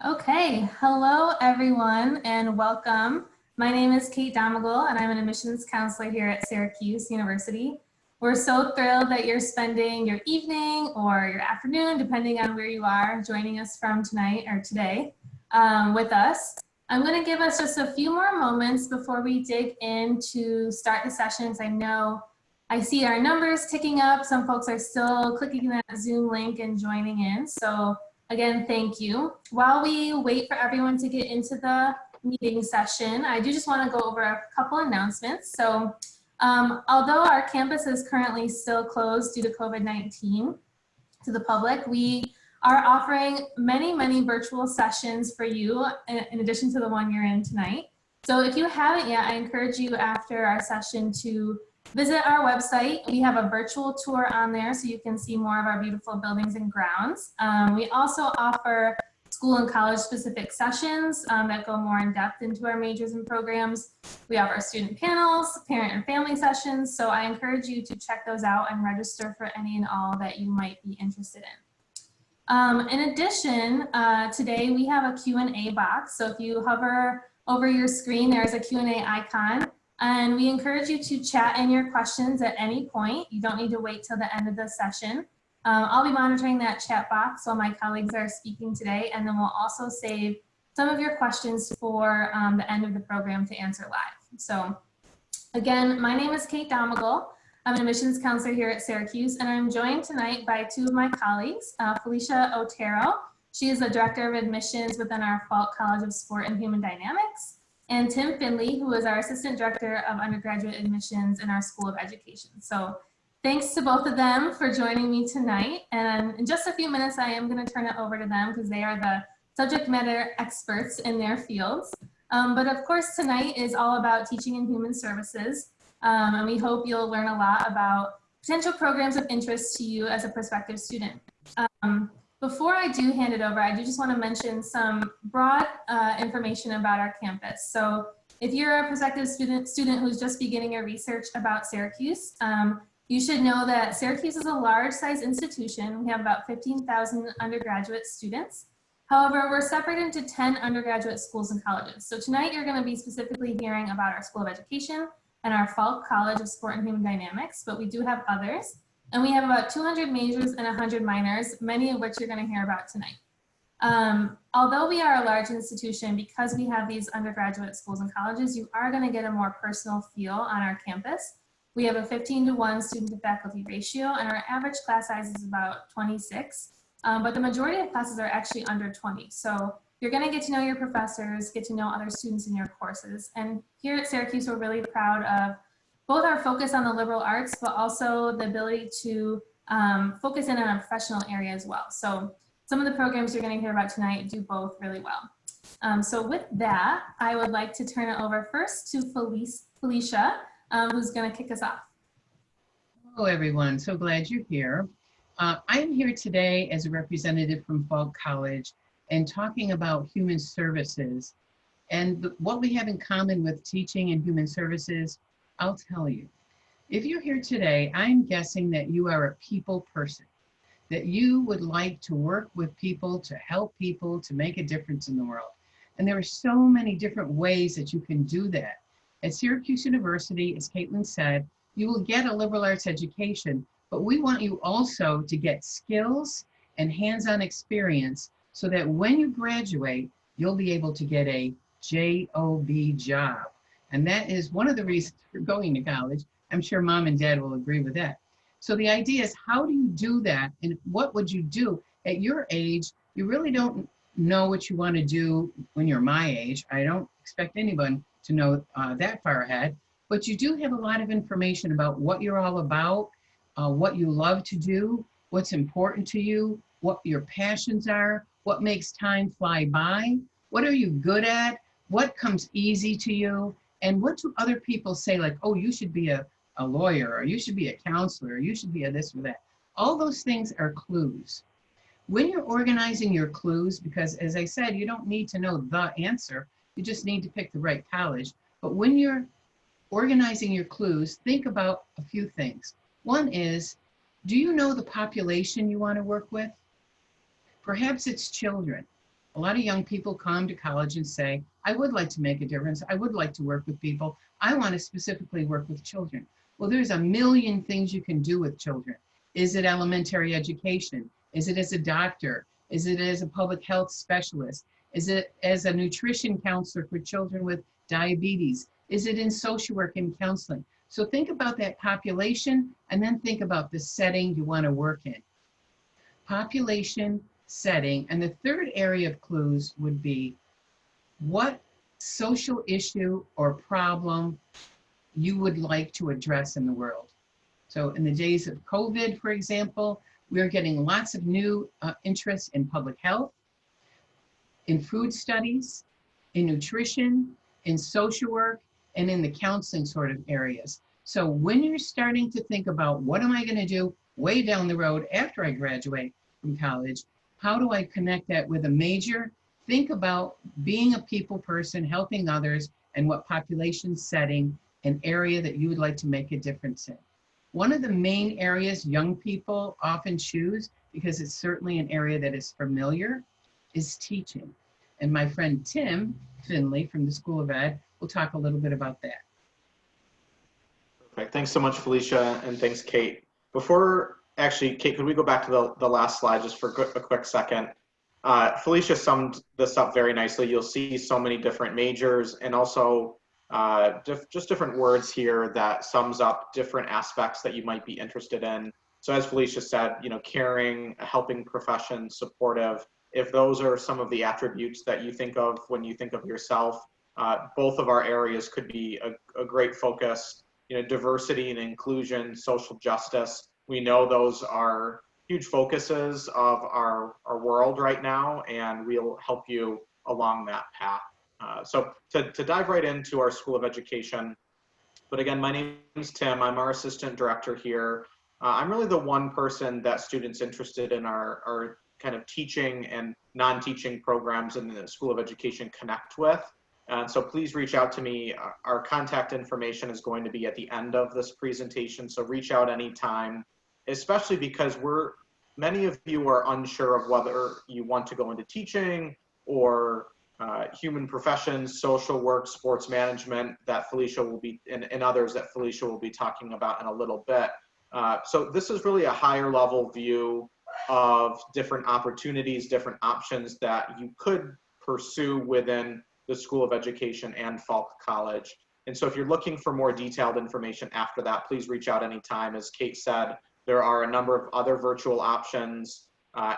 Okay, hello everyone and welcome. My name is Kate Domagal and I'm an admissions counselor here at Syracuse University. We're so thrilled that you're spending your evening or your afternoon, depending on where you are, joining us from tonight or today with us. I'm going to give us just a few more moments before we dig in to start the sessions. I know I see our numbers ticking up. Some folks are still clicking that Zoom link and joining in. So again, thank you. While we wait for everyone to get into the meeting session, I do just want to go over a couple announcements. So although our campus is currently still closed due to COVID-19 to the public, we are offering many virtual sessions for you in addition to the one you're in tonight. So if you haven't yet, I encourage you after our session to visit our website. We have a virtual tour on there so you can see more of our beautiful buildings and grounds. We also offer school and college specific sessions that go more in depth into our majors and programs. We offer student panels, parent and family sessions. So I encourage you to check those out and register for any and all that you might be interested in. In addition, today we have a Q&A box. So if you hover over your screen, there's a Q&A icon. And we encourage you to chat in your questions at any point. You don't need to wait till the end of the session. I'll be monitoring that chat box while my colleagues are speaking today, and then we'll also save some of your questions for the end of the program to answer live. So again, my name is Kate Domagal. I'm an admissions counselor here at Syracuse, and I'm joined tonight by two of my colleagues, Felicia Otero. She is the Director of Admissions within our Falk College of Sport and Human Dynamics, and Tim Finley, who is our Assistant Director of Undergraduate Admissions in our School of Education. So thanks to both of them for joining me tonight. And in just a few minutes, I am going to turn it over to them because they are the subject matter experts in their fields. But of course, tonight is all about teaching in human services. And we hope you'll learn a lot about potential programs of interest to you as a prospective student. Before I do hand it over, I do just want to mention some broad information about our campus. So if you're a prospective student who's just beginning your research about Syracuse, you should know that Syracuse is a large size institution. We have about 15,000 undergraduate students. However, we're separated into 10 undergraduate schools and colleges. So tonight you're going to be specifically hearing about our School of Education and our Falk College of Sport and Human Dynamics, but we do have others. And we have about 200 majors and 100 minors, many of which you're going to hear about tonight. Although we are a large institution, because we have these undergraduate schools and colleges, you are going to get a more personal feel on our campus. We have a 15-to-1 student to faculty ratio, and our average class size is about 26, but the majority of classes are actually under 20. So you're going to get to know your professors, get to know other students in your courses. And here at Syracuse, we're really proud of both our focus on the liberal arts, but also the ability to focus in on a professional area as well. So some of the programs you're going to hear about tonight do both really well. So with that, I would like to turn it over first to Felicia, who's going to kick us off. Hello, everyone. So glad you're here. I am here today as a representative from Falk College and talking about human services. And what we have in common with teaching and human services, I'll tell you. If you're here today, I'm guessing that you are a people person, that you would like to work with people, to help people, to make a difference in the world. And there are so many different ways that you can do that. At Syracuse University, as Caitlin said, you will get a liberal arts education, but we want you also to get skills and hands-on experience so that when you graduate, you'll be able to get a job job. And that is one of the reasons for going to college. I'm sure mom and dad will agree with that. So the idea is, how do you do that? And what would you do at your age? You really don't know what you want to do when you're my age. I don't expect anyone to know that far ahead, but you do have a lot of information about what you're all about, what you love to do, what's important to you, what your passions are, what makes time fly by, what are you good at, what comes easy to you, and what do other people say, like, oh, you should be a lawyer, or you should be a counselor, or you should be a this or that. All those things are clues. When you're organizing your clues, because as I said, you don't need to know the answer, you just need to pick the right college. But when you're organizing your clues, think about a few things. One is, do you know the population you want to work with? Perhaps it's children. A lot of young people come to college and say, I would like to make a difference. I would like to work with people. I want to specifically work with children. Well, there's a million things you can do with children. Is it elementary education? Is it as a doctor? Is it as a public health specialist? Is it as a nutrition counselor for children with diabetes? Is it in social work and counseling? So think about that population and then think about the setting you want to work in. Population, setting, and the third area of clues would be what social issue or problem you would like to address in the world. So in the days of COVID, for example, we're getting lots of new interest in public health, in food studies, in nutrition, in social work, and in the counseling sort of areas. So when you're starting to think about what am I going to do way down the road after I graduate from college, how do I connect that with a major? Think about being a people person, helping others, and what population setting, an area that you would like to make a difference in. One of the main areas young people often choose, because it's certainly an area that is familiar, is teaching. And my friend Tim Finley from the School of Ed will talk a little bit about that. Perfect. Thanks so much, Felicia, and thanks, Kate. Actually, Kate, could we go back to the last slide just for a quick second? Felicia summed this up very nicely. You'll see so many different majors and also just different words here that sums up different aspects that you might be interested in. So as Felicia said, caring, a helping profession, supportive, if those are some of the attributes that you think of when you think of yourself, both of our areas could be a great focus. Diversity and inclusion, social justice. We know those are huge focuses of our world right now, and we'll help you along that path. So to dive right into our School of Education, but again, my name is Tim. I'm our assistant director here. I'm really the one person that students interested in our kind of teaching and non-teaching programs in the School of Education connect with. And so please reach out to me. Our contact information is going to be at the end of this presentation, so reach out anytime, especially because many of you are unsure of whether you want to go into teaching or human professions, social work, sports management, that Felicia will be, and others that Felicia will be talking about in a little bit. So this is really a higher level view of different opportunities, different options that you could pursue within the School of Education and Falk College. And so if you're looking for more detailed information after that, please reach out anytime. As Kate said, there are a number of other virtual options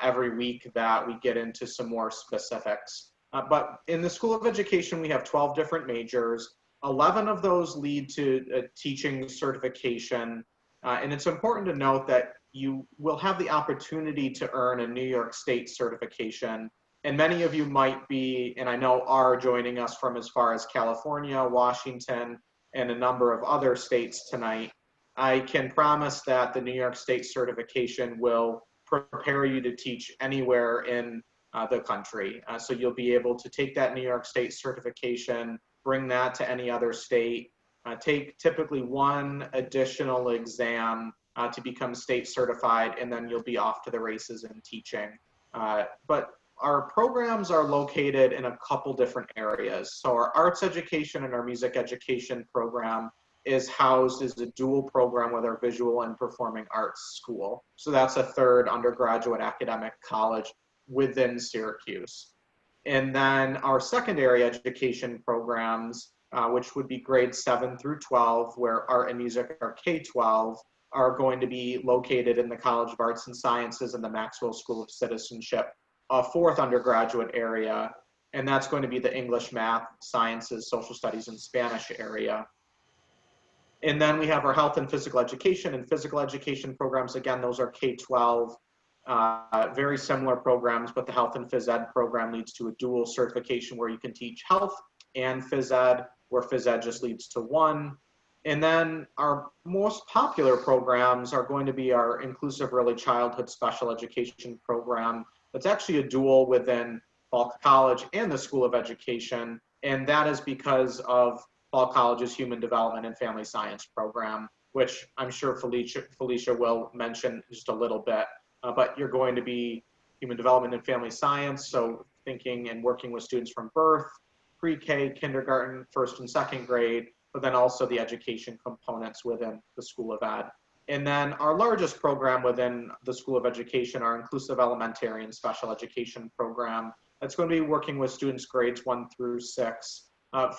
every week that we get into some more specifics. But in the School of Education, we have 12 different majors. 11 of those lead to a teaching certification. And it's important to note that you will have the opportunity to earn a New York State certification. And many of you might be, and I know are joining us from as far as California, Washington, and a number of other states tonight. I can promise that the New York State certification will prepare you to teach anywhere in the country. So you'll be able to take that New York State certification, bring that to any other state, take typically one additional exam to become state certified, and then you'll be off to the races in teaching. But our programs are located in a couple different areas. So our arts education and our music education program is housed as a dual program with our visual and performing arts school. So that's a third undergraduate academic college within Syracuse. And then our secondary education programs, which would be grades 7 through 12, where art and music are K-12, are going to be located in the College of Arts and Sciences and the Maxwell School of Citizenship, a fourth undergraduate area, and that's going to be the English, Math, Sciences, Social Studies, and Spanish area. And then we have our health and physical education programs. Again, those are K-12, very similar programs, but the health and phys ed program leads to a dual certification where you can teach health and phys ed, where phys ed just leads to one. And then our most popular programs are going to be our inclusive early childhood special education program. That's actually a dual within Falk College and the School of Education. And that is because of Falk College's Human Development and Family Science program, which I'm sure Felicia will mention just a little bit. But you're going to be Human Development and Family Science. So thinking and working with students from birth, pre-K, kindergarten, first and second grade, but then also the education components within the School of Ed. And then our largest program within the School of Education, our Inclusive Elementary and Special Education program, that's going to be working with students grades 1 through 6.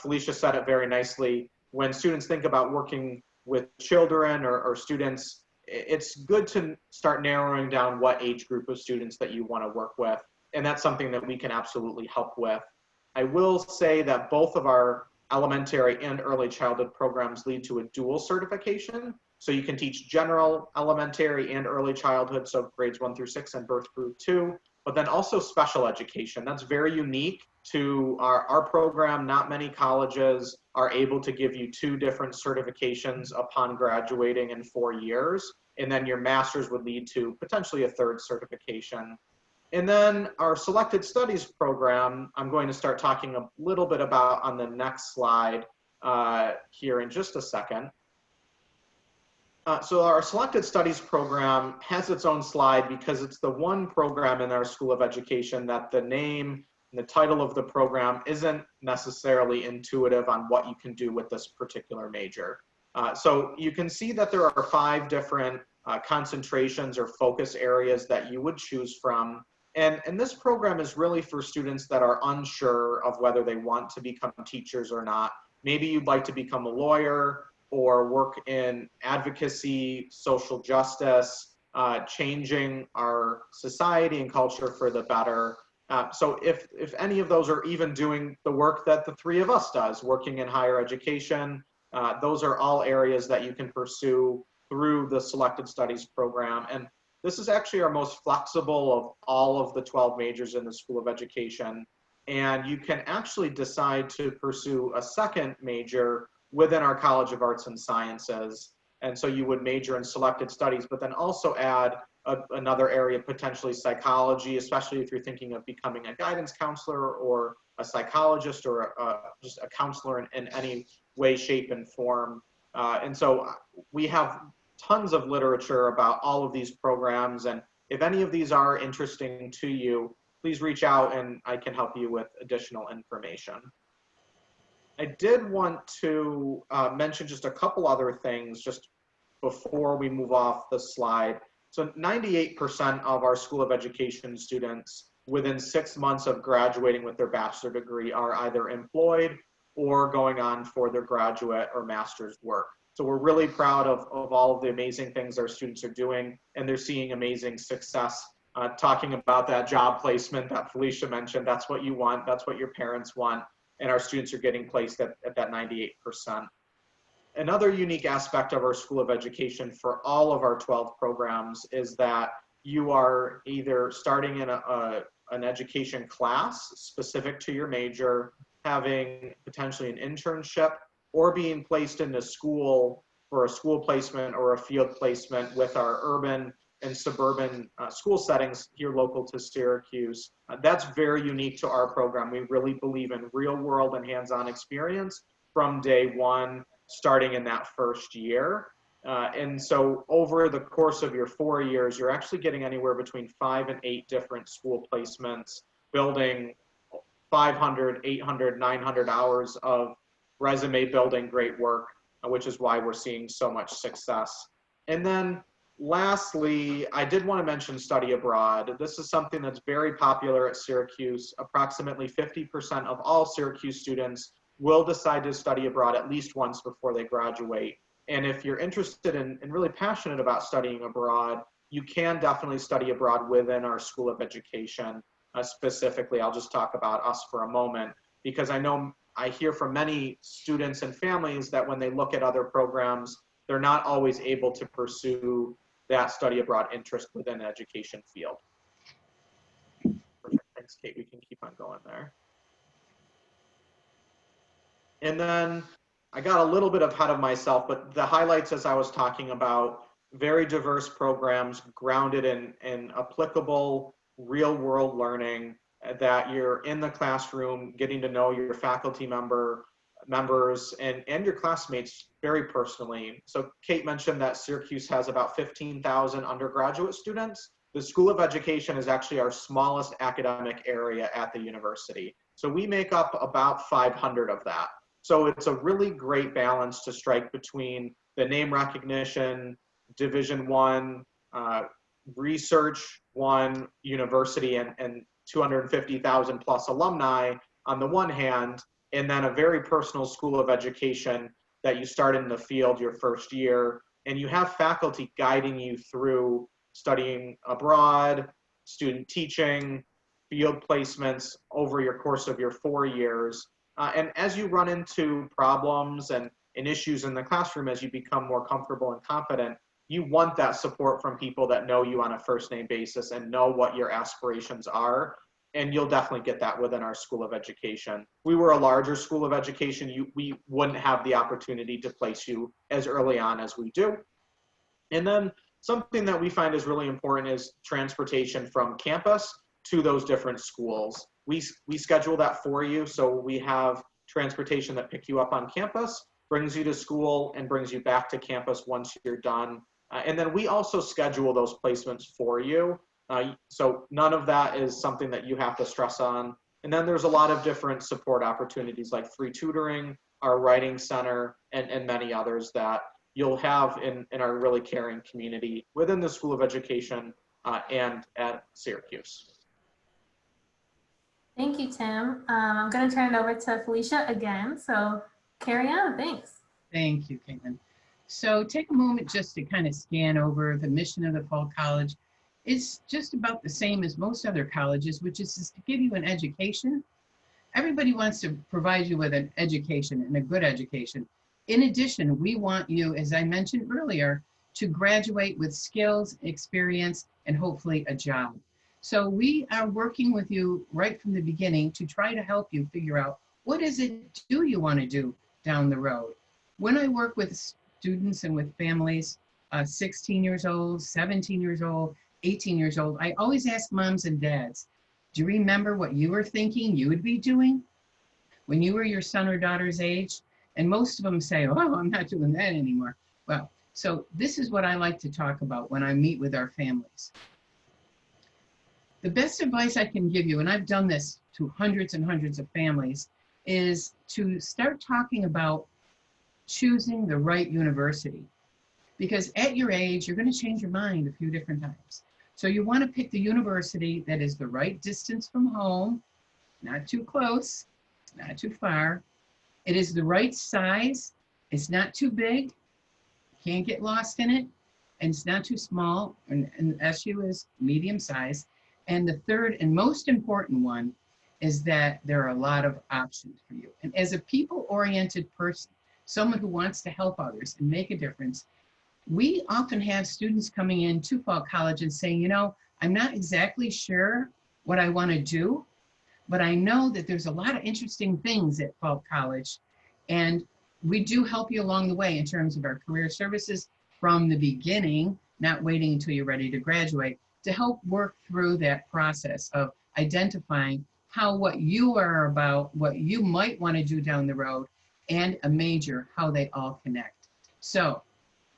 Felicia said it very nicely. When students think about working with children or students, it's good to start narrowing down what age group of students that you want to work with. And that's something that we can absolutely help with. I will say that both of our elementary and early childhood programs lead to a dual certification. So you can teach general elementary and early childhood, so grades 1 through 6 and birth group 2, but then also special education. That's very unique to our program. Not many colleges are able to give you 2 different certifications upon graduating in 4 years. And then your master's would lead to potentially a 3rd certification. And then our selected studies program, I'm going to start talking a little bit about on the next slide here in just a second. So our selected studies program has its own slide because it's the one program in our School of Education that the name and the title of the program isn't necessarily intuitive on what you can do with this particular major. So you can see that there are 5 different concentrations or focus areas that you would choose from. And this program is really for students that are unsure of whether they want to become teachers or not. Maybe you'd like to become a lawyer or work in advocacy, social justice, changing our society and culture for the better. So if any of those are even doing the work that the 3 of us does, working in higher education, those are all areas that you can pursue through the selected studies program. And this is actually our most flexible of all of the 12 majors in the School of Education. And you can actually decide to pursue a second major within our College of Arts and Sciences. And so you would major in selected studies, but then also add another area, potentially psychology, especially if you're thinking of becoming a guidance counselor or a psychologist or just a counselor in any way, shape, and form. And so we have tons of literature about all of these programs. And if any of these are interesting to you, please reach out and I can help you with additional information. I did want to mention just a couple other things just before we move off the slide. So 98% of our School of Education students within 6 months of graduating with their bachelor degree are either employed or going on for their graduate or master's work. So we're really proud of all of the amazing things our students are doing, and they're seeing amazing success. Talking about that job placement that Felicia mentioned, that's what you want, that's what your parents want, and our students are getting placed at that 98%. Another unique aspect of our School of Education for all of our 12 programs is that you are either starting in an education class specific to your major, having potentially an internship, or being placed into school for a school placement or a field placement with our urban and suburban school settings here local to Syracuse. That's very unique to our program. We really believe in real world and hands-on experience from day one, starting in that first year. And so over the course of your 4 years, you're actually getting anywhere between 5 and 8 different school placements, building 500, 800, 900 hours of resume building great work, which is why we're seeing so much success. And then lastly, I did want to mention study abroad. This is something that's very popular at Syracuse. Approximately 50% of all Syracuse students will decide to study abroad at least once before they graduate. And if you're interested and really passionate about studying abroad, you can definitely study abroad within our School of Education. Specifically, I'll just talk about us for a moment, because I hear from many students and families that when they look at other programs, they're not always able to pursue that study abroad interest within the education field. Perfect. Thanks, Kate. We can keep on going there. And then I got a little bit ahead of myself, but the highlights, as I was talking about, very diverse programs grounded in applicable real world learning, that you're in the classroom getting to know your faculty members and your classmates very personally. So Kate mentioned that Syracuse has about 15,000 undergraduate students. the School of Education is actually our smallest academic area at the university. So we make up about 500 of that. So it's a really great balance to strike between the name recognition, Division I, research one university and 250,000 plus alumni on the one hand, and then a very personal School of Education that you start in the field your first year, and you have faculty guiding you through studying abroad, student teaching, field placements over your course of your 4 years. And as you run into problems and issues in the classroom, as you become more comfortable and confident, you want that support from people that know you on a first name basis and know what your aspirations are. And you'll definitely get that within our School of Education. If we were a larger School of Education, we wouldn't have the opportunity to place you as early on as we do. And then something that we find is really important is transportation from campus to those different schools. We schedule that for you. So we have transportation that picks you up on campus, brings you to school, and brings you back to campus once you're done. And then we also schedule those placements for you. So none of that is something that you have to stress on. And then there's a lot of different support opportunities like free tutoring, our writing center, and many others that you'll have in our really caring community within the School of Education and at Syracuse. Thank you, Tim. I'm going to turn it over to Felicia again. So carry on. Thanks. Thank you, Caitlin. So take a moment just to kind of scan over the mission of the Falk College. It's just about the same as most other colleges, which is to give you an education. Everybody wants to provide you with an education and a good education. In addition, we want you, as I mentioned earlier, to graduate with skills, experience, and hopefully a job. So we are working with you right from the beginning to try to help you figure out what is it do you want to do down the road. When I work with students and with families, 16 years old, 17 years old, 18 years old, I always ask moms and dads, do you remember what you were thinking you would be doing when you were your son or daughter's age? And most of them say, oh, I'm not doing that anymore. Well, so this is what I like to talk about when I meet with our families. The best advice I can give you, and I've done this to hundreds and hundreds of families, is to start talking about choosing the right university. Because at your age, you're going to change your mind a few different times. So you want to pick the university that is the right distance from home, not too close, not too far. It is the right size. It's not too big. Can't get lost in it. And it's not too small. And SU is medium size. And the third and most important one is that there are a lot of options for you. And as a people-oriented person, someone who wants to help others and make a difference, we often have students coming in to Falk College and saying, you know, I'm not exactly sure what I want to do, but I know that there's a lot of interesting things at Falk College. And we do help you along the way in terms of our career services from the beginning, not waiting until you're ready to graduate, to help work through that process of identifying how what you are about, what you might want to do down the road, and a major, how they all connect. So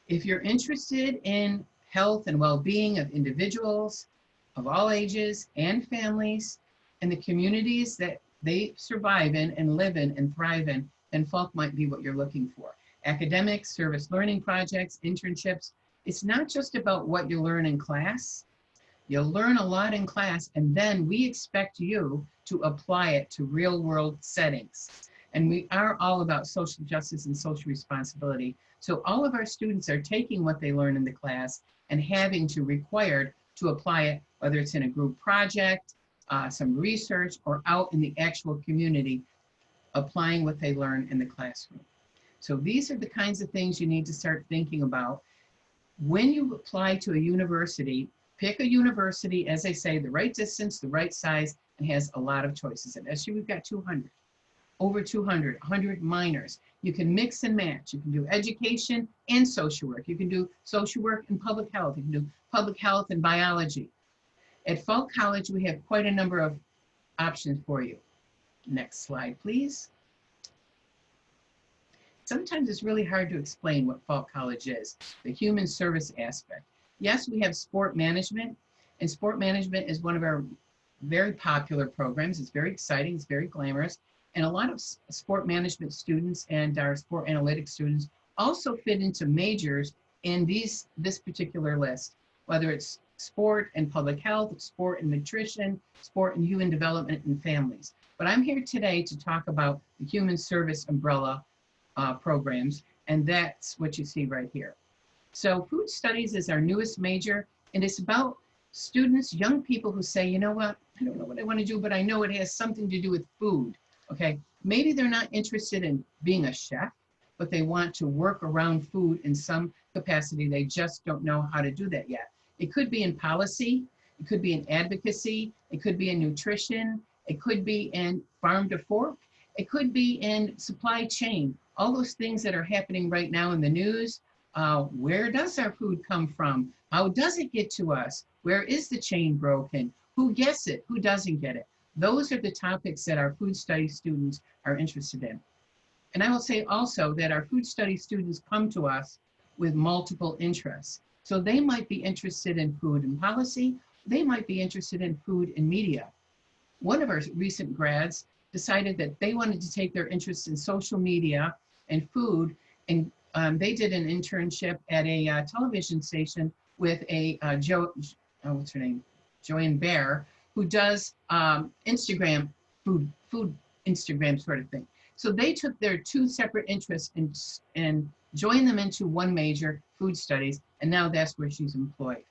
if you're interested in health and well-being of individuals of all ages and families and the communities that they survive in and live in and thrive in, then Falk might be what you're looking for. Academics, service learning projects, internships. It's not just about what you learn in class. You'll learn a lot in class, and then we expect you to apply it to real world settings. And we are all about social justice and social responsibility. So all of our students are taking what they learn in the class and having to required to apply it, whether it's in a group project, some research, or out in the actual community, applying what they learn in the classroom. So these are the kinds of things you need to start thinking about. When you apply to a university, pick a university, as I say, the right distance, the right size, and has a lot of choices. At SU, we've got 200. Over 200, 100 minors. You can mix and match. You can do education and social work. You can do social work and public health. You can do public health and biology. At Falk College, we have quite a number of options for you. Next slide, please. Sometimes it's really hard to explain what Falk College is, the human service aspect. Yes, we have sport management, And sport management is one of our very popular programs. It's very exciting, it's very glamorous. And a lot of sport management students and our sport analytics students also fit into majors in this particular list, whether it's sport and public health, sport and nutrition, sport and human development and families. But I'm here today to talk about the human service umbrella programs, and that's what you see right here. So food studies is our newest major, and it's about students, young people who say, you know what, I don't know what I want to do, but I know it has something to do with food, okay? Maybe they're not interested in being a chef, but they want to work around food in some capacity. They just don't know how to do that yet. It could be in policy, it could be in advocacy, it could be in nutrition, it could be in farm to fork, it could be in supply chain, all those things that are happening right now in the news. Where does our food come from? How does it get to us? Where is the chain broken? Who gets it? Who doesn't get it? Those are the topics that our food studies students are interested in. And I will say also that our food studies students come to us with multiple interests. So they might be interested in food and policy. They might be interested in food and media. One of our recent grads decided that they wanted to take their interest in social media and food, and they did an internship at a television station with a what's her name? Joanne Bear, who does Instagram, food Instagram sort of thing. So they took their two separate interests and joined them into one major, food studies, and now that's where she's employed.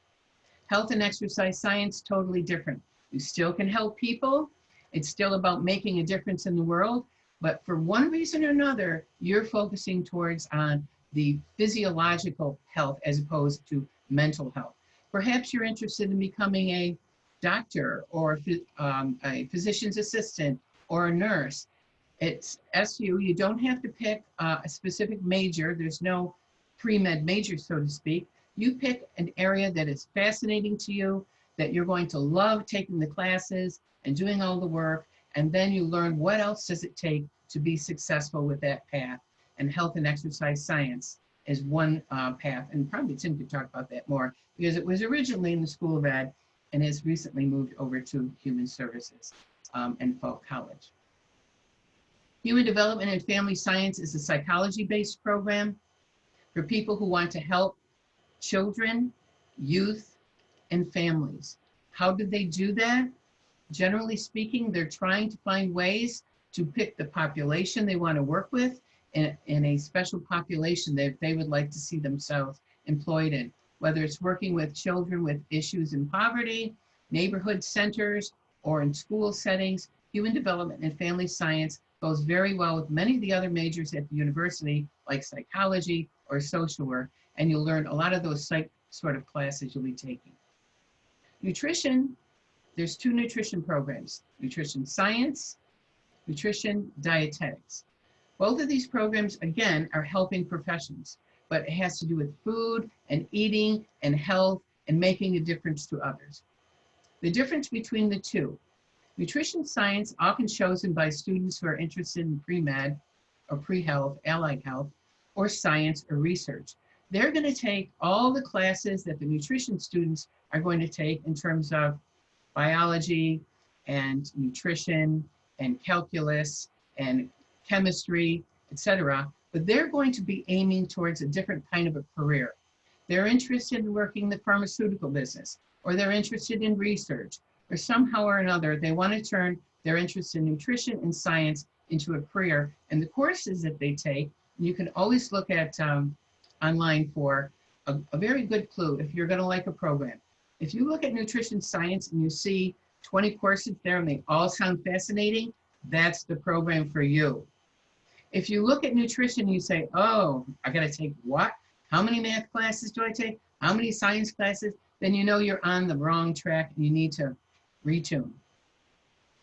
Health and exercise science, totally different. You still can help people. It's still about making a difference in the world, but for one reason or another, you're focusing towards on the physiological health as opposed to mental health. Perhaps you're interested in becoming a doctor or a physician's assistant or a nurse. It's SU, you don't have to pick a specific major. There's no pre-med major, so to speak. You pick an area that is fascinating to you, that you're going to love taking the classes and doing all the work, and then you learn what else does it take to be successful with that path. And health and exercise science is one path, and probably Tim could talk about that more, because it was originally in the School of Ed and has recently moved over to Human Services and Falk College. Human Development and Family Science is a psychology-based program for people who want to help children, youth, and families. How did they do that? Generally speaking, they're trying to find ways to pick the population they want to work with in a special population that they would like to see themselves employed in, whether it's working with children with issues in poverty, neighborhood centers, or in school settings. Human Development and Family Science goes very well with many of the other majors at the university, like psychology or social work, and you'll learn a lot of those psych sort of classes you'll be taking. Nutrition, there's two nutrition programs, nutrition science, nutrition dietetics. Both of these programs, again, are helping professions, but it has to do with food and eating and health and making a difference to others. The difference between the two: nutrition science, often chosen by students who are interested in pre-med or pre-health, allied health, or science or research. They're going to take all the classes that the nutrition students are going to take in terms of biology and nutrition and calculus and chemistry, etc. But they're going to be aiming towards a different kind of a career. They're interested in working in the pharmaceutical business, or they're interested in research, or somehow or another, they want to turn their interest in nutrition and science into a career. And the courses that they take, you can always look at online for a very good clue if you're going to like a program. If you look at nutrition science and you see 20 courses there and they all sound fascinating, that's the program for you. If you look at nutrition and you say, oh, I got to take what? How many math classes do I take? How many science classes? Then you know you're on the wrong track and you need to retune.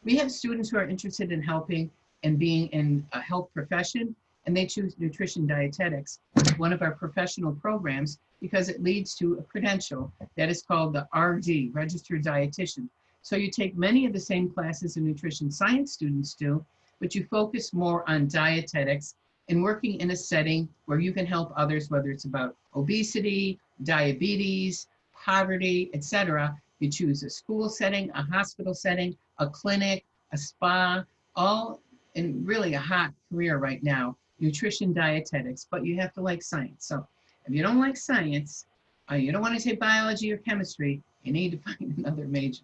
We have students who are interested in helping and being in a health profession, and they choose nutrition dietetics, one of our professional programs, because it leads to a credential that is called the RD, Registered Dietitian. So you take many of the same classes the nutrition science students do, but you focus more on dietetics and working in a setting where you can help others, whether it's about obesity, diabetes, poverty, etc., You choose a school setting, a hospital setting, a clinic, a spa, all in really a hot career right now, nutrition dietetics, but you have to like science. So if you don't like science, you don't want to take biology or chemistry, you need to find another major.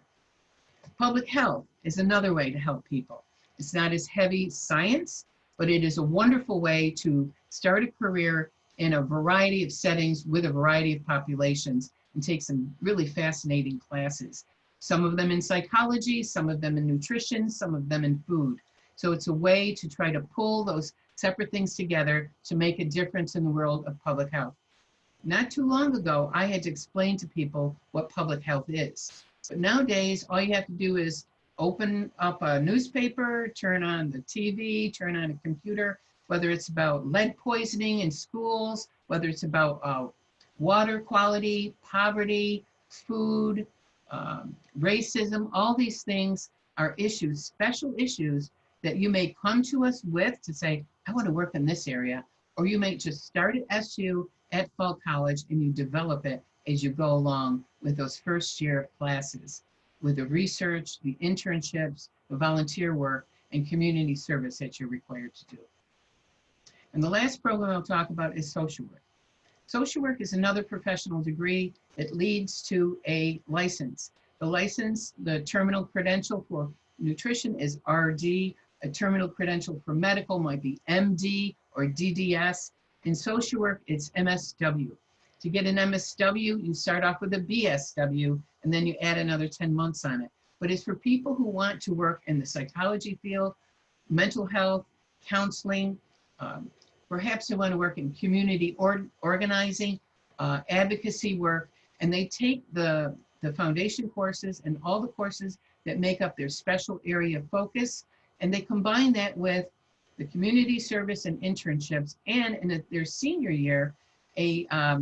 Public health is another way to help people. It's not as heavy science, but it is a wonderful way to start a career in a variety of settings with a variety of populations and take some really fascinating classes. Some of them in psychology, some of them in nutrition, some of them in food. So it's a way to try to pull those separate things together to make a difference in the world of public health. Not too long ago, I had to explain to people what public health is. But nowadays, all you have to do is open up a newspaper, turn on the TV, turn on a computer, whether it's about lead poisoning in schools, whether it's about water quality, poverty, food, racism, all these things are issues, special issues that you may come to us with to say, I want to work in this area, or you may just start at SU at Falk College and you develop it as you go along with those first year classes, with the research, the internships, the volunteer work, and community service that you're required to do. And the last program I'll talk about is social work. Social work is another professional degree that leads to a license. The license, the terminal credential for nutrition is RD. A terminal credential for medical might be MD or DDS. In social work, it's MSW. To get an MSW, you start off with a BSW, and then you add another 10 months on it. But it's for people who want to work in the psychology field, mental health, counseling, perhaps they want to work in community organizing, advocacy work, and they take the foundation courses and all the courses that make up their special area of focus, and they combine that with the community service and internships, and in their senior year, what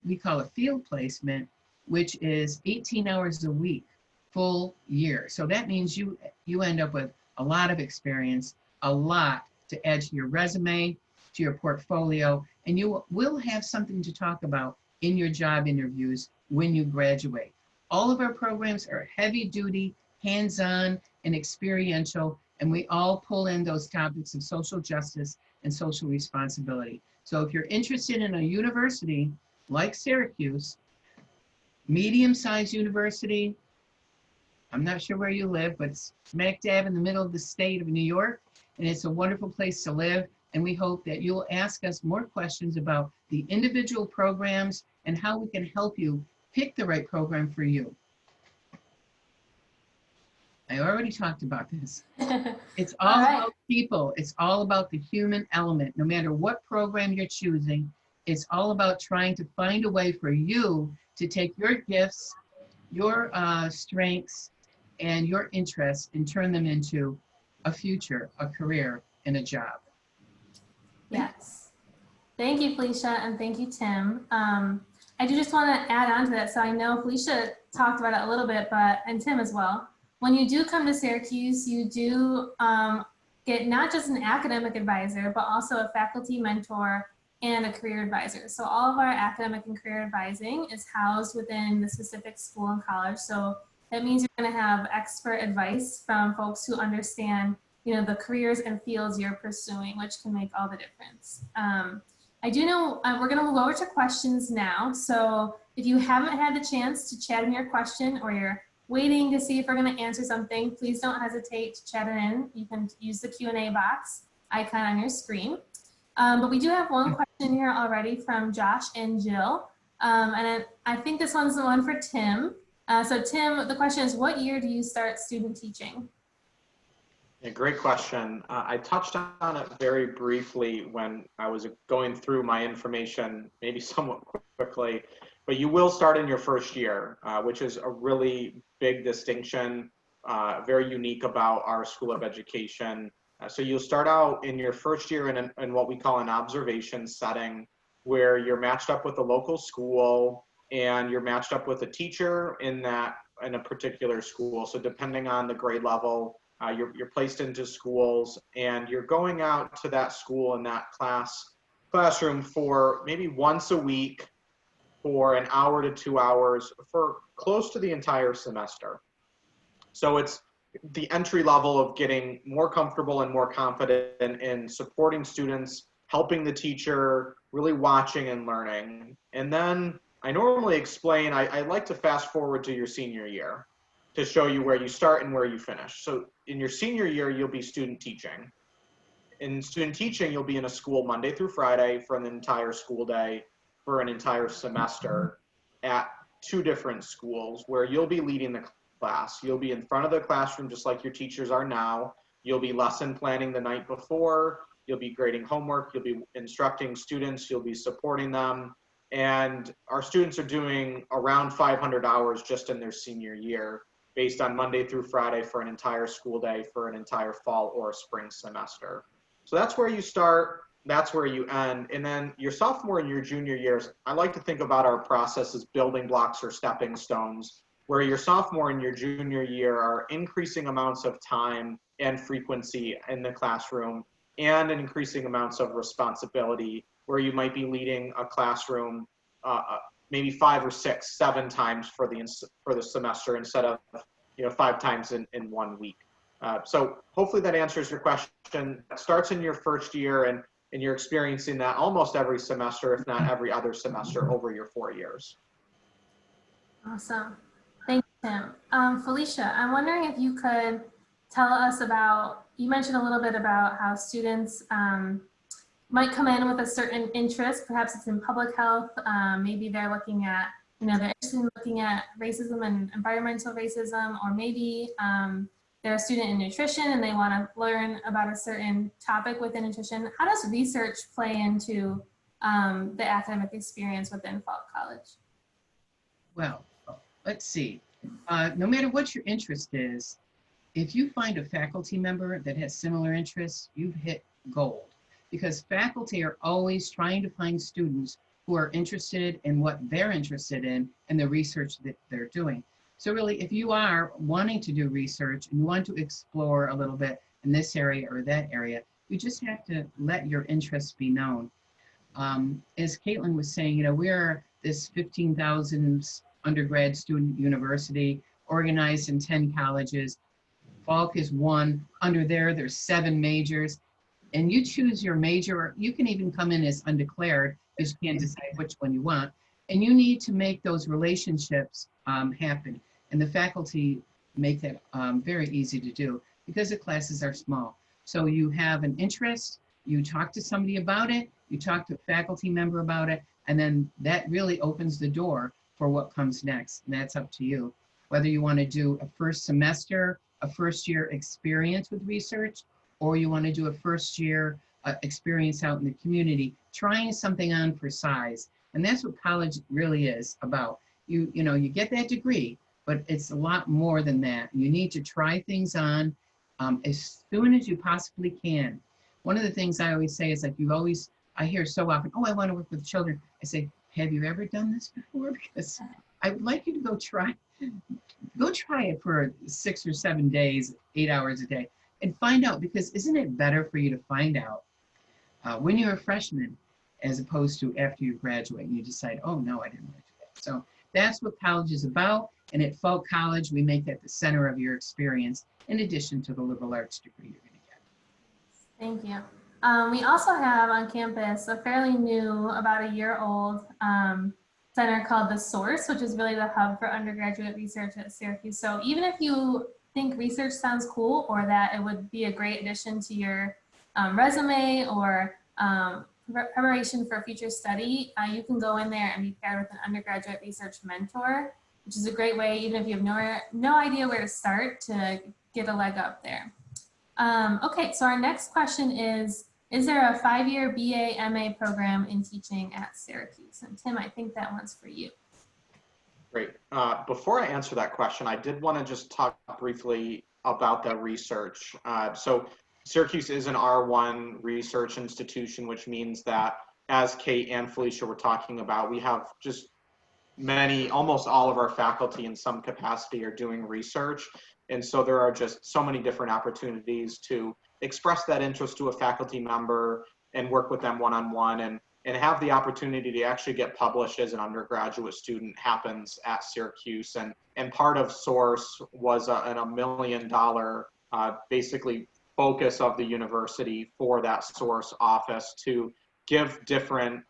we call a field placement, which is 18 hours a week, full year. So that means you end up with a lot of experience, a lot to add to your resume, to your portfolio, and you will have something to talk about in your job interviews when you graduate. All of our programs are heavy duty, hands-on, and experiential, and we all pull in those topics of social justice and social responsibility. So if you're interested in a university like Syracuse, medium-sized university, I'm not sure where you live, but it's smack dab in the middle of the state of New York, and it's a wonderful place to live. And we hope that you'll ask us more questions about the individual programs and how we can help you pick the right program for you. I already talked about this. It's all about people. It's all about the human element. No matter what program you're choosing, it's all about trying to find a way for you to take your gifts, your strengths, and your interests and turn them into a future, a career, and a job. Yes. Thank you, Felicia, and thank you, Tim. I do just want to add on to that. So I know Felicia talked about it a little bit, and Tim as well. When you do come to Syracuse, you do get not just an academic advisor, but also a faculty mentor and a career advisor. So all of our academic and career advising is housed within the specific school and college. So that means you're going to have expert advice from folks who understand, the careers and fields you're pursuing, which can make all the difference. I do know we're going to move over to questions now. So if you haven't had the chance to chat in your question, or you're waiting to see if we're going to answer something, please don't hesitate to chat it in. You can use the Q&A box icon on your screen. But we do have one question here already from Josh and Jill. And I think this one's the one for Tim. So Tim, the question is, what year do you start student teaching? Yeah, great question. I touched on it very briefly when I was going through my information, maybe somewhat quickly, but you will start in your first year, which is a really big distinction, very unique about our School of Education. So you'll start out in your first year in what we call an observation setting, where you're matched up with a local school and you're matched up with a teacher in a particular school. So depending on the grade level, you're placed into schools, and you're going out to that school and that classroom for maybe once a week for an hour to 2 hours for close to the entire semester. So it's the entry level of getting more comfortable and more confident in supporting students, helping the teacher, really watching and learning. And then I normally explain, I like to fast forward to your senior year to show you where you start and where you finish. So in your senior year, you'll be student teaching. In student teaching, you'll be in a school Monday through Friday for an entire school day for an entire semester at 2 different schools where you'll be leading the class. You'll be in front of the classroom just like your teachers are now. You'll be lesson planning the night before. You'll be grading homework. You'll be instructing students. You'll be supporting them. And our students are doing around 500 hours just in their senior year based on Monday through Friday for an entire school day for an entire fall or spring semester. So that's where you start, that's where you end. And then your sophomore and your junior years, I like to think about our process as building blocks or stepping stones, where your sophomore and your junior year are increasing amounts of time and frequency in the classroom and increasing amounts of responsibility, where you might be leading a classroom maybe 5 or 6, 7 times for the semester instead of 5 times in 1 week. So hopefully that answers your question. It starts in your first year and you're experiencing that almost every semester, if not every other semester over your 4 years. Awesome. Thank you, Tim. Felicia, I'm wondering if you could tell us about, you mentioned a little bit about how students might come in with a certain interest. Perhaps it's in public health. Maybe they're looking at, they're interested in looking at racism and environmental racism, or maybe they're a student in nutrition and they want to learn about a certain topic within nutrition. How does research play into the academic experience within Falk College? Well, let's see. No matter what your interest is, if you find a faculty member that has similar interests, you've hit gold. Because faculty are always trying to find students who are interested in what they're interested in and the research that they're doing. So really, if you are wanting to do research and you want to explore a little bit in this area or that area, you just have to let your interests be known. As Caitlin was saying, we're this 15,000 undergrad student university organized in 10 colleges. Falk is one. Under there's 7 majors. And you choose your major, or you can even come in as undeclared because you can't decide which one you want. And you need to make those relationships happen. And the faculty make that very easy to do because the classes are small. So you have an interest, you talk to somebody about it, you talk to a faculty member about it, and then that really opens the door for what comes next. And that's up to you. Whether you want to do a first semester, a first year experience with research, or you want to do a first year experience out in the community, trying something on for size. And that's what college really is about. You get that degree, but it's a lot more than that. You need to try things on as soon as you possibly can. One of the things I always say is like, I hear so often, oh, I want to work with children. I say, have you ever done this before? Because I would like you to go try it for 6 or 7 days, 8 hours a day, and find out, because isn't it better for you to find out when you're a freshman as opposed to after you graduate and you decide, oh no, I didn't want to do that. So that's what college is about. And at Falk College, we make that the center of your experience in addition to the liberal arts degree you're going to get. Thank you. We also have on campus a fairly new, about a year old center called The Source, which is really the hub for undergraduate research at Syracuse. So even if you think research sounds cool or that it would be a great addition to your resume or preparation for future study, you can go in there and be paired with an undergraduate research mentor, which is a great way, even if you have no idea where to start, to get a leg up there. Okay, so our next question is there a 5-year BA MA program in teaching at Syracuse? And Tim, I think that one's for you. Great. Before I answer that question, I did want to just talk briefly about the research. So Syracuse is an R1 research institution, which means that, as Kate and Felicia were talking about, we have just almost all of our faculty in some capacity are doing research. And so there are just so many different opportunities to express that interest to a faculty member and work with them one-on-one and have the opportunity to actually get published as an undergraduate student happens at Syracuse. And part of SOURCE was a $1 million basically focus of the university for that SOURCE office to give different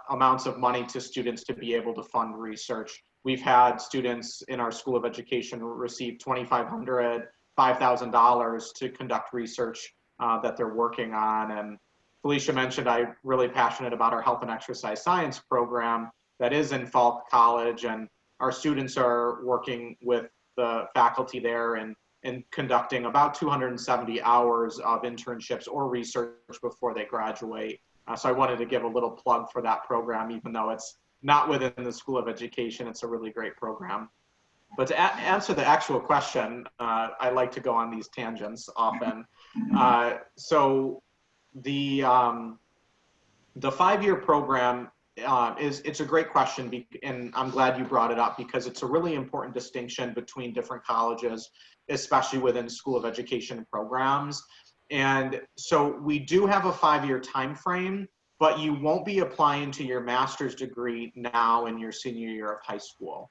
amounts of money to students to be able to fund research. We've had students in our School of Education receive $2,500, $5,000 to conduct research that they're working on. And Felicia mentioned I'm really passionate about our health and exercise science program that is in Falk College, and our students are working with the faculty there and conducting about 270 hours of internships or research before they graduate. So I wanted to give a little plug for that program, even though it's not within the School of Education. It's a really great program. But to answer the actual question, I like to go on these tangents often. So the 5-year program it's a great question, and I'm glad you brought it up because it's a really important distinction between different colleges, especially within School of Education programs. And so we do have a 5-year time frame, but you won't be applying to your master's degree now in your senior year of high school.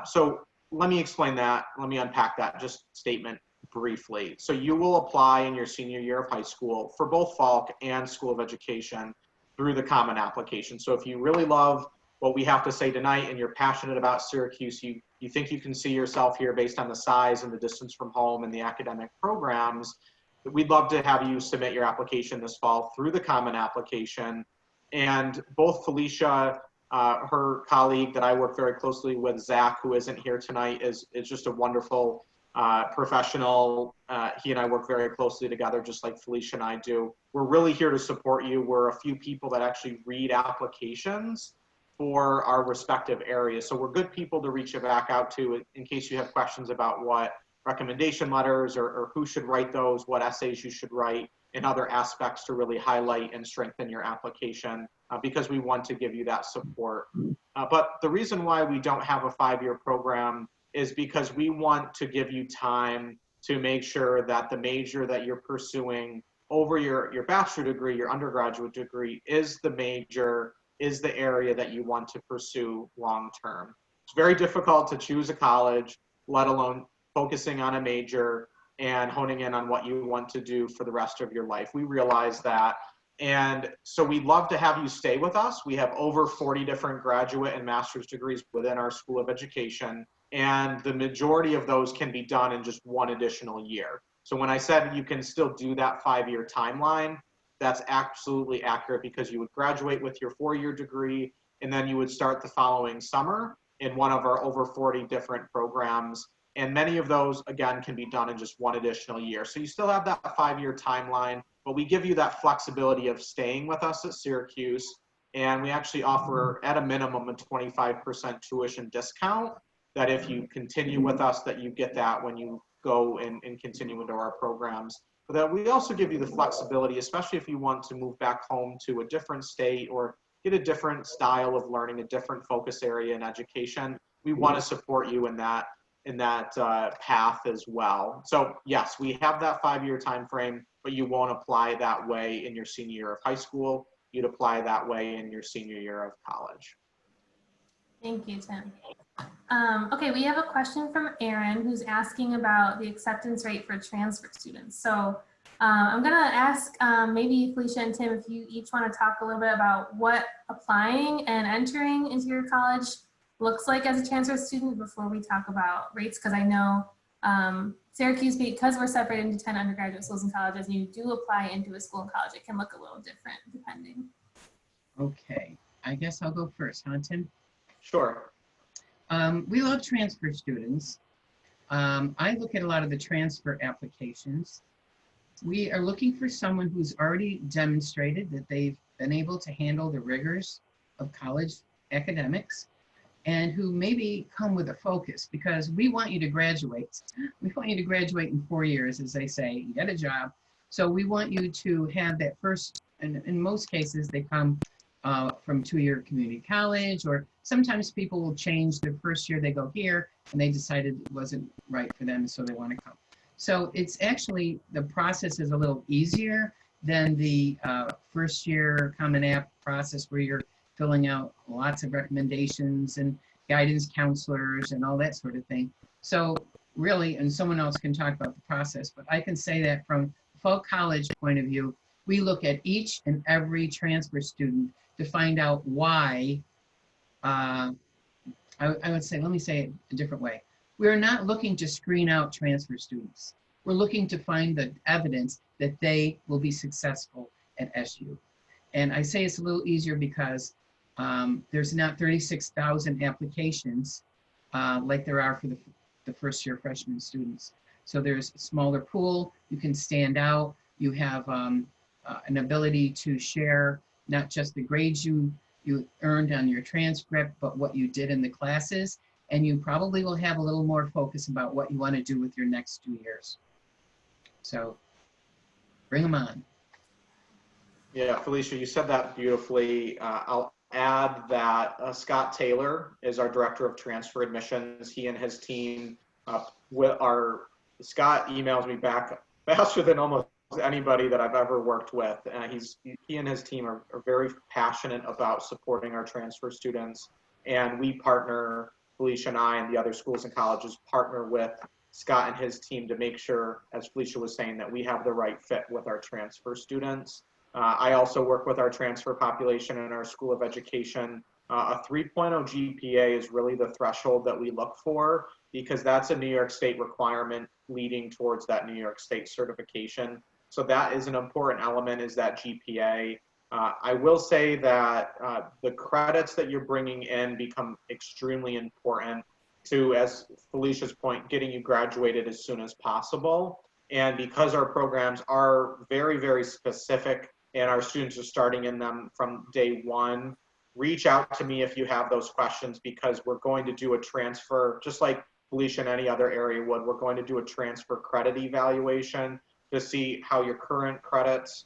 So let me explain that. Let me unpack that just statement briefly. So you will apply in your senior year of high school for both Falk and School of Education through the common application. So if you really love what we have to say tonight and you're passionate about Syracuse, you think you can see yourself here based on the size and the distance from home and the academic programs, we'd love to have you submit your application this fall through the common application. And both Felicia, her colleague that I work very closely with, Zach, who isn't here tonight, is just a wonderful professional. He and I work very closely together, just like Felicia and I do. We're really here to support you. We're a few people that actually read applications for our respective areas. So we're good people to reach back out to in case you have questions about what recommendation letters or who should write those, what essays you should write, and other aspects to really highlight and strengthen your application because we want to give you that support. But the reason why we don't have a 5-year program is because we want to give you time to make sure that the major that you're pursuing over your bachelor degree, your undergraduate degree, is the major, is the area that you want to pursue long term. It's very difficult to choose a college, let alone focusing on a major and honing in on what you want to do for the rest of your life. We realize that. And so we'd love to have you stay with us. We have over 40 different graduate and master's degrees within our School of Education. And the majority of those can be done in just one additional year. So when I said you can still do that 5-year timeline, that's absolutely accurate because you would graduate with your 4-year degree and then you would start the following summer in one of our over 40 different programs. And many of those, again, can be done in just one additional year. So you still have that 5-year timeline, but we give you that flexibility of staying with us at Syracuse. And we actually offer, at a minimum, a 25% tuition discount, that if you continue with us, that you get that when you go and continue into our programs. But that we also give you the flexibility, especially if you want to move back home to a different state or get a different style of learning, a different focus area in education. We want to support you in that path as well. So yes, we have that 5-year time frame, but you won't apply that way in your senior year of high school. You'd apply that way in your senior year of college. Thank you, Tim. Okay, we have a question from Aaron who's asking about the acceptance rate for transfer students. So I'm going to ask maybe Felicia and Tim if you each want to talk a little bit about what applying and entering into your college looks like as a transfer student before we talk about rates, because I know Syracuse, because we're separated into 10 undergraduate schools and colleges, and you do apply into a school and college, it can look a little different depending. Okay, I guess I'll go first, huh, Tim? Sure. We love transfer students. I look at a lot of the transfer applications. We are looking for someone who's already demonstrated that they've been able to handle the rigors of college academics and who maybe come with a focus, because we want you to graduate. We want you to graduate in 4 years, as they say, you get a job. So we want you to have that first, and in most cases, they come from 2-year community college, or sometimes people will change their first year, they go here and they decided it wasn't right for them, so they want to come. So it's actually, the process is a little easier than the first year Common App process where you're filling out lots of recommendations and guidance counselors and all that sort of thing. So really, and someone else can talk about the process, but I can say that from Falk College point of view, we look at each and every transfer student to find out why, I would say, let me say it a different way. We're not looking to screen out transfer students. We're looking to find the evidence that they will be successful at SU. And I say it's a little easier because there's not 36,000 applications like there are for the first year freshman students. So there's a smaller pool, you can stand out, you have an ability to share not just the grades you earned on your transcript, but what you did in the classes. And you probably will have a little more focus about what you want to do with your next 2 years. So bring them on. Yeah, Felicia, you said that beautifully. I'll add that Scott Taylor is our director of transfer admissions. He and his team, Scott emails me back faster than almost anybody that I've ever worked with. He and his team are very passionate about supporting our transfer students, and we partner, Felicia and I and the other schools and colleges partner with Scott and his team to make sure, as Felicia was saying, that we have the right fit with our transfer students. I also work with our transfer population in our School of Education. A 3.0 GPA is really the threshold that we look for because that's a New York State requirement leading towards that New York State certification. So that is an important element, is that GPA. I will say that the credits that you're bringing in become extremely important to, as Felicia's point, getting you graduated as soon as possible. And because our programs are very, very specific and our students are starting in them from day one, reach out to me if you have those questions, because we're going to do a transfer, just like Felicia in any other area would. We're going to do a transfer credit evaluation to see how your current credits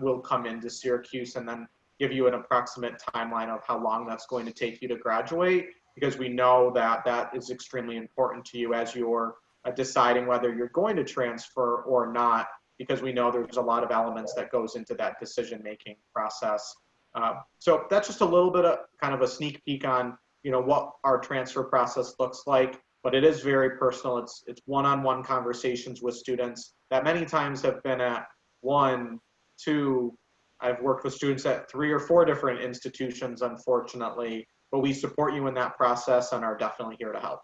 will come into Syracuse, and then give you an approximate timeline of how long that's going to take you to graduate, because we know that that is extremely important to you as you're deciding whether you're going to transfer or not, because we know there's a lot of elements that goes into that decision-making process. So that's just a little bit of kind of a sneak peek on, what our transfer process looks like, but it is very personal. It's one-on-one conversations with students that many times have been at 1, 2, I've worked with students at 3 or 4 different institutions, unfortunately, but we support you in that process and are definitely here to help.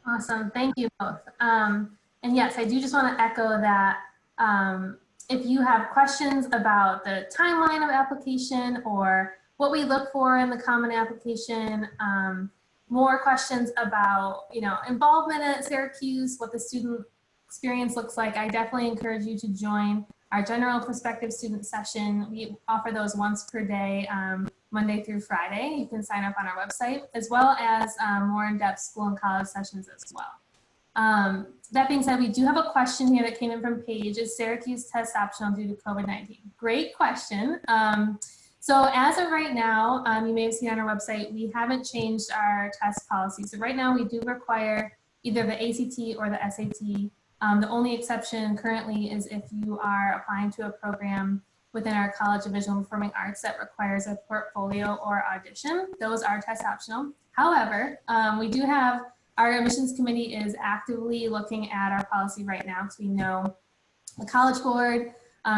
Awesome, thank you both. And yes, I do just want to echo that if you have questions about the timeline of application or what we look for in the common application, more questions about, involvement at Syracuse, what the student experience looks like, I definitely encourage you to join our general prospective student session. We offer those once per day, Monday through Friday. You can sign up on our website, as well as more in-depth school and college sessions as well. That being said, we do have a question here that came in from Paige. Is Syracuse test optional due to COVID-19? Great question. So as of right now, you may have seen on our website, we haven't changed our test policy. So right now we do require either the ACT or the SAT. The only exception currently is if you are applying to a program within our College of Visual and Performing Arts that requires a portfolio or audition. Those are test optional. However, we do have, our admissions committee is actively looking at our policy right now, because we know the College Board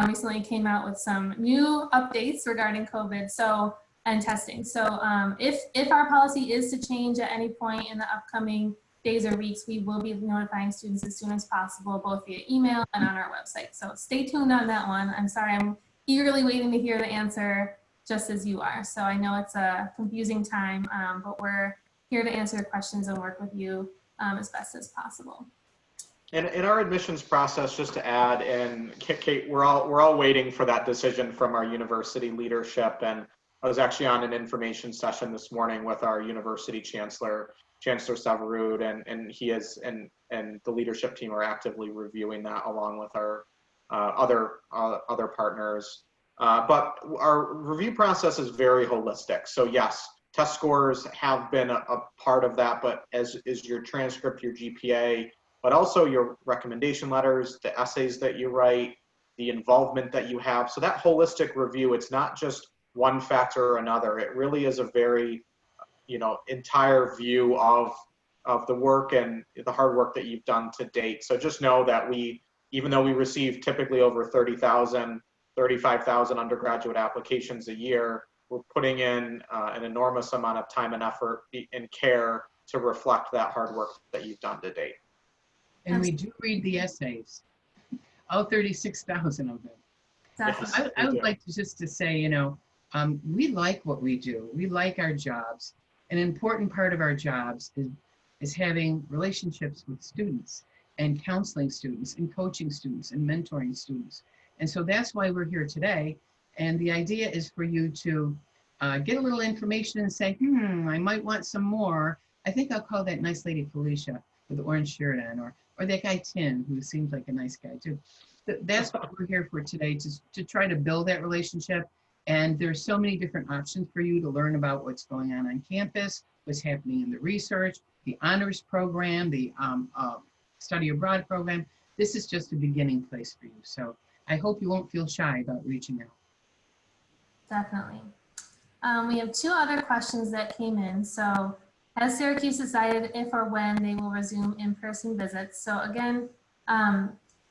recently came out with some new updates regarding COVID and testing. So if our policy is to change at any point in the upcoming days or weeks, we will be notifying students as soon as possible, both via email and on our website. So stay tuned on that one. I'm sorry, I'm eagerly waiting to hear the answer just as you are. So I know it's a confusing time, but we're here to answer your questions and work with you as best as possible. And in our admissions process, just to add, and Kate, we're all waiting for that decision from our university leadership. And I was actually on an information session this morning with our university chancellor, Chancellor Savarud, and he is and the leadership team are actively reviewing that along with our other partners. But our review process is very holistic. So yes, test scores have been a part of that, but as is your transcript, your GPA, but also your recommendation letters, the essays that you write, the involvement that you have. So that holistic review, it's not just one factor or another. It really is a very, entire view of the work and the hard work that you've done to date. So just know that even though we receive typically over 30,000, 35,000 undergraduate applications a year, we're putting in an enormous amount of time and effort and care to reflect that hard work that you've done to date. And we do read the essays, all 36,000 of them. Exactly. Yes, I would like to say, we like what we do. We like our jobs. An important part of our jobs is having relationships with students and counseling students and coaching students and mentoring students. And so that's why we're here today. And the idea is for you to get a little information and say, I might want some more. I think I'll call that nice lady Felicia with the orange shirt on, or that guy Tim, who seems like a nice guy too. That's what we're here for today, to try to build that relationship. And there's so many different options for you to learn about what's going on campus, what's happening in the research, the honors program, the study abroad program. This is just a beginning place for you. So I hope you won't feel shy about reaching out. Definitely. We have two other questions that came in. So has Syracuse decided if or when they will resume in-person visits? So again,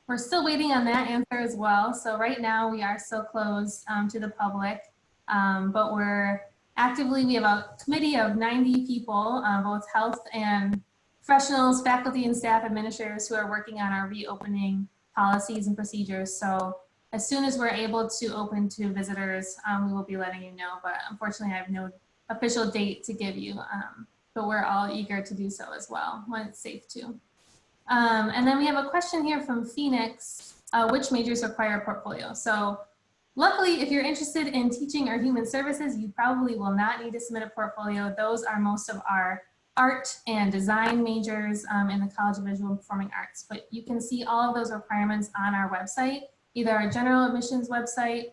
we're still waiting on that answer as well. So right now we are still closed to the public, but we have a committee of 90 people, both health and professionals, faculty and staff administrators, who are working on our reopening policies and procedures. So as soon as we're able to open to visitors, we will be letting you know, but unfortunately I have no official date to give you, but we're all eager to do so as well when it's safe to. And then we have a question here from Phoenix, which majors require a portfolio? So luckily, if you're interested in teaching or human services, you probably will not need to submit a portfolio. Those are most of our art and design majors in the College of Visual and Performing Arts. But you can see all of those requirements on our website, either our general admissions website,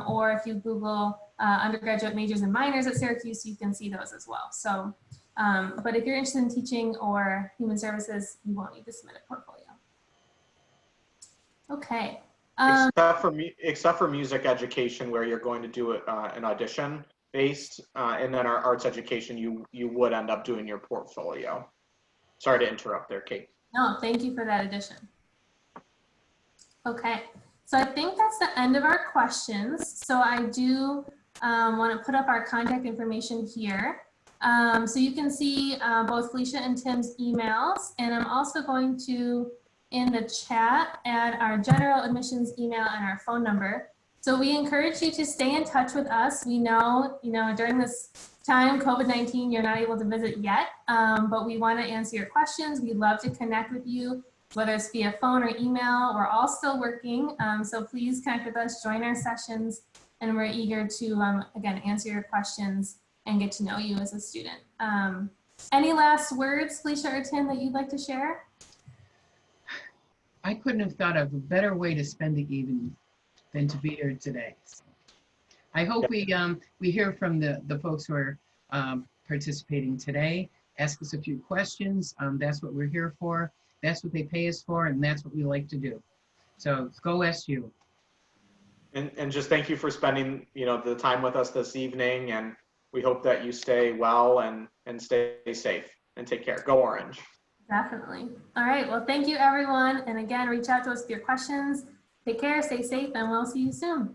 or if you Google undergraduate majors and minors at Syracuse, you can see those as well. So, but if you're interested in teaching or human services, you won't need to submit a portfolio. Okay. Except for music education, where you're going to do an audition based, and then our arts education, you would end up doing your portfolio. Sorry to interrupt there, Kate. No, thank you for that addition. Okay, so I think that's the end of our questions. So I do want to put up our contact information here. So you can see both Felicia and Tim's emails, and I'm also going to, in the chat, add our general admissions email and our phone number. So we encourage you to stay in touch with us. We know, during this time, COVID-19, you're not able to visit yet, but we want to answer your questions. We'd love to connect with you, whether it's via phone or email. We're all still working, so please connect with us, join our sessions, and we're eager to, again, answer your questions and get to know you as a student. Any last words, Felicia or Tim, that you'd like to share? I couldn't have thought of a better way to spend the evening than to be here today. So I hope we hear from the folks who are participating today. Ask us a few questions. That's what we're here for. That's what they pay us for, and that's what we like to do. So go SU. And just thank you for spending the time with us this evening, and we hope that you stay well and stay safe and take care. Go Orange. Definitely. All right. Well, thank you, everyone. And again, reach out to us with your questions. Take care, stay safe, and we'll see you soon.